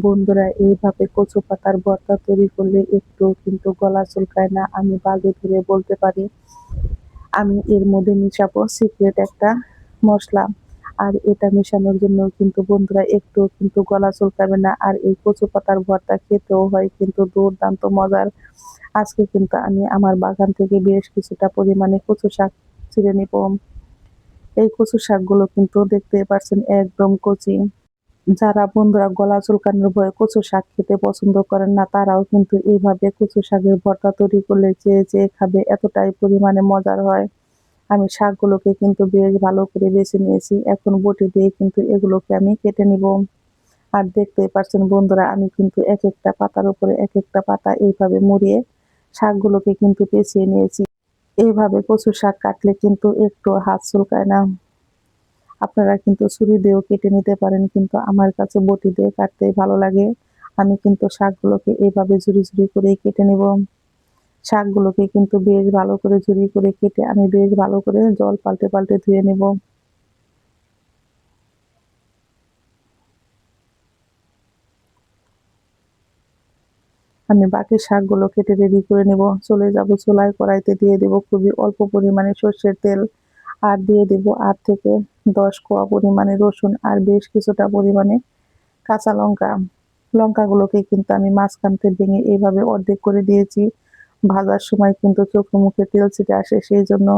বন্ধুরা, এইভাবে কচু পাতার ভর্তা তৈরি করলে একটু কিন্তু গলা চুলকায় না। আমি বাগে ধরে বলতে পারি, আমি এর মধ্যে মিশাবো সিক্রেট একটা মশলা। আর এটা মেশানোর জন্য কিন্তু বন্ধুরা একটু কিন্তু গলা চুলকাবে না। আর এই কচু পাতার ভর্তা খেতেও হয় কিন্তু দুর্দান্ত মজার। আজকে কিন্তু আমি আমার বাগান থেকে বেশ কিছুটা পরিমাণে কচু শাক ছিঁড়ে নিব। এই কচু শাকগুলো কিন্তু দেখতে পাচ্ছেন একদম কচি। যারা বন্ধুরা গলা চুলকানোর ভয়ে কচু শাক খেতে পছন্দ করেন না, তারাও কিন্তু এইভাবে কচু শাকের ভর্তা তৈরি করলে যে খাবে এতটাই পরিমাণে মজার হয়। আমি শাকগুলোকে কিন্তু বেশ ভালো করে বেছে নিয়েছি। এখন বটি দিয়ে কিন্তু এগুলোকে আমি কেটে নিব। আর দেখতেই পাচ্ছেন বন্ধুরা, আমি কিন্তু এক একটা পাতার উপরে এক একটা পাতা এইভাবে মুড়িয়ে শাকগুলোকে কিন্তু পেঁচিয়ে নিয়েছি। এইভাবে কচু শাক কাটলে কিন্তু একটু হাত চুলকায় না। আপনারা কিন্তু ছুরি দিয়েও কেটে নিতে পারেন, কিন্তু আমার কাছে বটি দিয়ে কাটতেই ভালো লাগে। আমি কিন্তু শাকগুলোকে এভাবে ঝুরি ঝুরি করে কেটে নেব। শাকগুলোকে কিন্তু বেশ ভালো করে ঝুরি করে কেটে আমি বেশ ভালো করে জল পাল্টে পাল্টে ধুয়ে নেব। আমি বাকি শাকগুলো কেটে রেডি করে নেব। চলে যাব চুলায়, কড়াইতে দিয়ে দেব খুবই অল্প পরিমাণে সর্ষের তেল। আর দিয়ে দেব 8 থেকে 10 কোয়া পরিমাণে রসুন আর বেশ কিছুটা পরিমাণে কাঁচা লঙ্কা। লঙ্কাগুলোকে কিন্তু আমি মাঝখান থেকে ভেঙে এইভাবে অর্ধেক করে দিয়েছি। ভাজার সময় কিন্তু চোখে মুখে তেল ছিটে আসে, সেই জন্য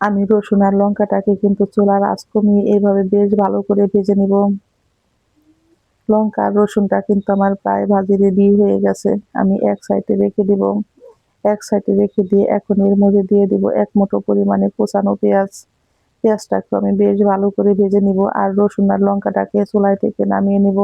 আমি রসুন আর লঙ্কাটাকে কিন্তু চুলার আঁচ কমিয়ে এইভাবে বেশ ভালো করে ভেজে নিব। লঙ্কা আর রসুনটা কিন্তু আমার প্রায় ভাজি রেডি হয়ে গেছে। আমি এক সাইডে রেখে দিব। এক সাইডে রেখে দিয়ে এখন এর মধ্যে দিয়ে দিব 1 মুঠো পরিমাণে কোচানো পেঁয়াজ। পেঁয়াজটাকে আমি বেশ ভালো করে ভেজে নিব আর রসুন আর লঙ্কাটাকে চুলায় থেকে নামিয়ে নিব।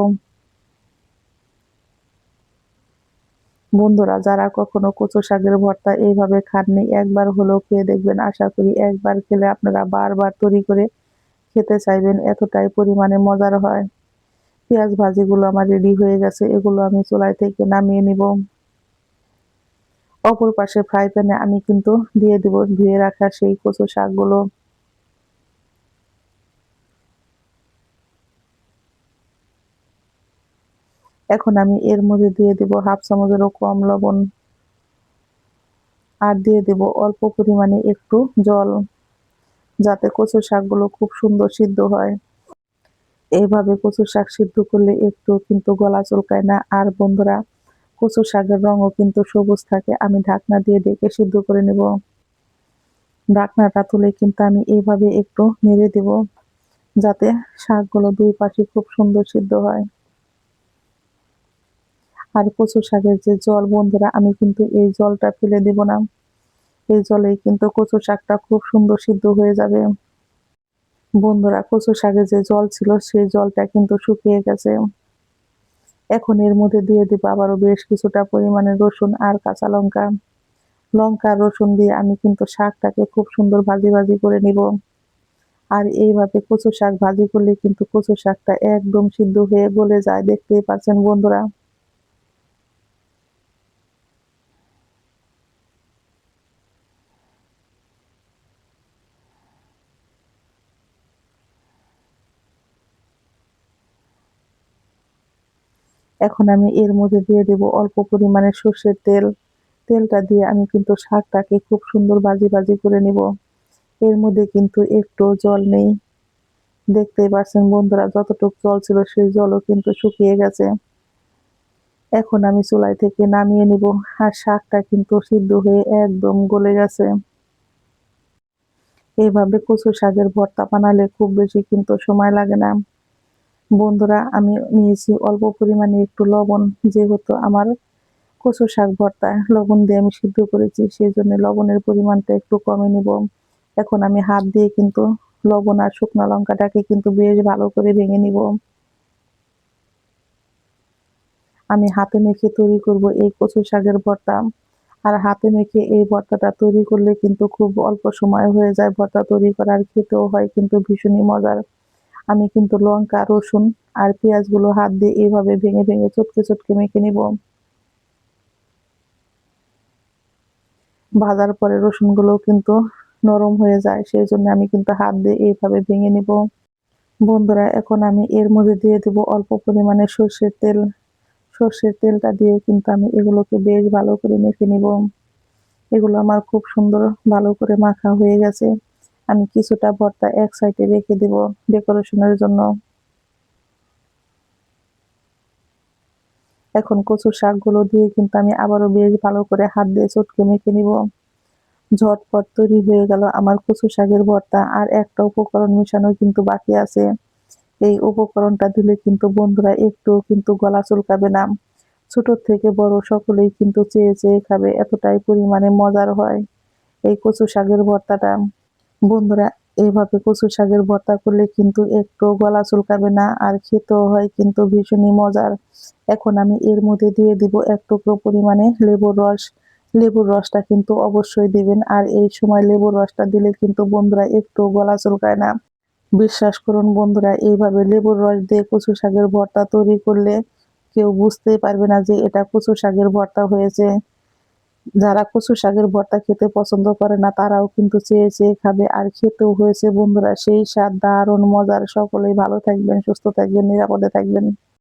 বন্ধুরা, যারা কখনো কচু শাকের ভর্তা এইভাবে খাননি, একবার হলেও খেয়ে দেখবেন। আশা করি একবার খেলে আপনারা বারবার তৈরি করে খেতে চাইবেন, এতটাই পরিমাণে মজার হয়। পেঁয়াজ ভাজিগুলো আমার রেডি হয়ে গেছে, এগুলো আমি চুলায় থেকে নামিয়ে নিব। অপর পাশে ফ্রাই প্যানে আমি কিন্তু দিয়ে দিব ধুয়ে রাখা সেই কচু শাকগুলো। এখন আমি এর মধ্যে দিয়ে দিব হাফ চামচেরও কম লবণ। আর দিয়ে দিব অল্প পরিমাণে একটু জল, যাতে কচু শাকগুলো খুব সুন্দর সিদ্ধ হয়। এইভাবে কচু শাক সিদ্ধ করলে একটু কিন্তু গলা চুলকায় না। আর বন্ধুরা, কচু শাকের রঙও কিন্তু সবুজ থাকে। আমি ঢাকনা দিয়ে ঢেকে সিদ্ধ করে নেব। ঢাকনাটা তুলে কিন্তু আমি এইভাবে একটু নেড়ে দেব, যাতে শাকগুলো দুই পাশে খুব সুন্দর সিদ্ধ হয়। আর কচু শাকের যে জল বন্ধুরা, আমি কিন্তু এই জলটা ফেলে দেব না। এই জলেই কিন্তু কচু শাকটা খুব সুন্দর সিদ্ধ হয়ে যাবে। বন্ধুরা, কচু শাকের যে জল ছিল সেই জলটা কিন্তু শুকিয়ে গেছে। এখন এর মধ্যে দিয়ে দিব আবারও বেশ কিছুটা পরিমাণে রসুন আর কাঁচা লঙ্কা। লঙ্কা রসুন দিয়ে আমি কিন্তু শাকটাকে খুব সুন্দর ভাজি ভাজি করে নিব। আর এইভাবে কচু শাক ভাজি করলে কিন্তু কচু শাকটা একদম সিদ্ধ হয়ে গলে যায়, দেখতেই পাচ্ছেন বন্ধুরা। এখন আমি এর মধ্যে দিয়ে দেব অল্প পরিমাণে সর্ষের তেল। তেলটা দিয়ে আমি কিন্তু শাকটাকে খুব সুন্দর ভাজি ভাজি করে নিব। এর মধ্যে কিন্তু একটু জল নেই, দেখতেই পাচ্ছেন বন্ধুরা। যতটুকু জল ছিল সেই জলও কিন্তু শুকিয়ে গেছে। এখন আমি চুলাই থেকে নামিয়ে নিব। আর শাকটা কিন্তু সিদ্ধ হয়ে একদম গলে গেছে। এইভাবে কচু শাকের ভর্তা বানালে খুব বেশি কিন্তু সময় লাগে না। বন্ধুরা, আমি নিয়েছি অল্প পরিমাণে একটু লবণ। যেহেতু আমার কচু শাক ভর্তা লবণ দিয়ে আমি সিদ্ধ করেছি, সেই জন্য লবণের পরিমাণটা একটু কমে নিব। এখন আমি হাত দিয়ে কিন্তু লবণ আর শুকনো লঙ্কাটাকে কিন্তু বেশ ভালো করে ভেঙে নিব। আমি হাতে মেখে তৈরি করব এই কচু শাকের ভর্তা। আর হাতে মেখে এই ভর্তাটা তৈরি করলে কিন্তু খুব অল্প সময় হয়ে যায় ভর্তা তৈরি করার, খেতেও হয় কিন্তু ভীষণই মজার। আমি কিন্তু লঙ্কা রসুন আর পেঁয়াজগুলো হাত দিয়ে এইভাবে ভেঙে ভেঙে চটকে চটকে মেখে নিব। ভাজার পরে রসুনগুলো কিন্তু নরম হয়ে যায়, সেই জন্য আমি কিন্তু হাত দিয়ে এইভাবে ভেঙে নিব। বন্ধুরা এখন আমি এর মধ্যে দিয়ে দেব অল্প পরিমাণে সর্ষের তেল। সর্ষের তেলটা দিয়ে কিন্তু আমি এগুলোকে বেশ ভালো করে মেখে নিব। এগুলো আমার খুব সুন্দর ভালো করে মাখা হয়ে গেছে। আমি কিছুটা ভর্তা এক সাইডে রেখে দেব ডেকোরেশনের জন্য। এখন কচু শাকগুলো দিয়ে কিন্তু আমি আবারও বেশ ভালো করে হাত দিয়ে চটকে মেখে নিব। ঝটপট তৈরি হয়ে গেল আমার কচু শাকের ভর্তা। আর একটা উপকরণ মেশানো কিন্তু বাকি আছে। এই উপকরণটা দিলে কিন্তু বন্ধুরা একটুও কিন্তু গলা চুলকাবে না। ছোট থেকে বড় সকলেই কিন্তু চেয়ে চেয়ে খাবে, এতটাই পরিমাণে মজার হয় এই কচু শাকের ভর্তাটা। বন্ধুরা এইভাবে কচু শাকের ভর্তা করলে কিন্তু একটু গলা চুলকাবে না, আর খেতেও হয় কিন্তু ভীষণই মজার। এখন আমি এর মধ্যে দিয়ে দিব এক টুকরো পরিমাণে লেবুর রস। লেবুর রসটা কিন্তু অবশ্যই দিবেন, আর এই সময় লেবুর রসটা দিলে কিন্তু বন্ধুরা একটু গলা চুলকায় না। বিশ্বাস করুন বন্ধুরা, এইভাবে লেবুর রস দিয়ে কচু শাকের ভর্তা তৈরি করলে কেউ বুঝতেই পারবে না যে এটা কচু শাকের ভর্তা হয়েছে। যারা কচু শাকের ভর্তা খেতে পছন্দ করে না তারাও কিন্তু চেয়ে চেয়ে খাবে, আর খেতেও হয়েছে বন্ধুরা সেই স্বাদ দারুণ মজার। সকলেই ভালো থাকবেন, সুস্থ থাকবেন, নিরাপদে থাকবেন।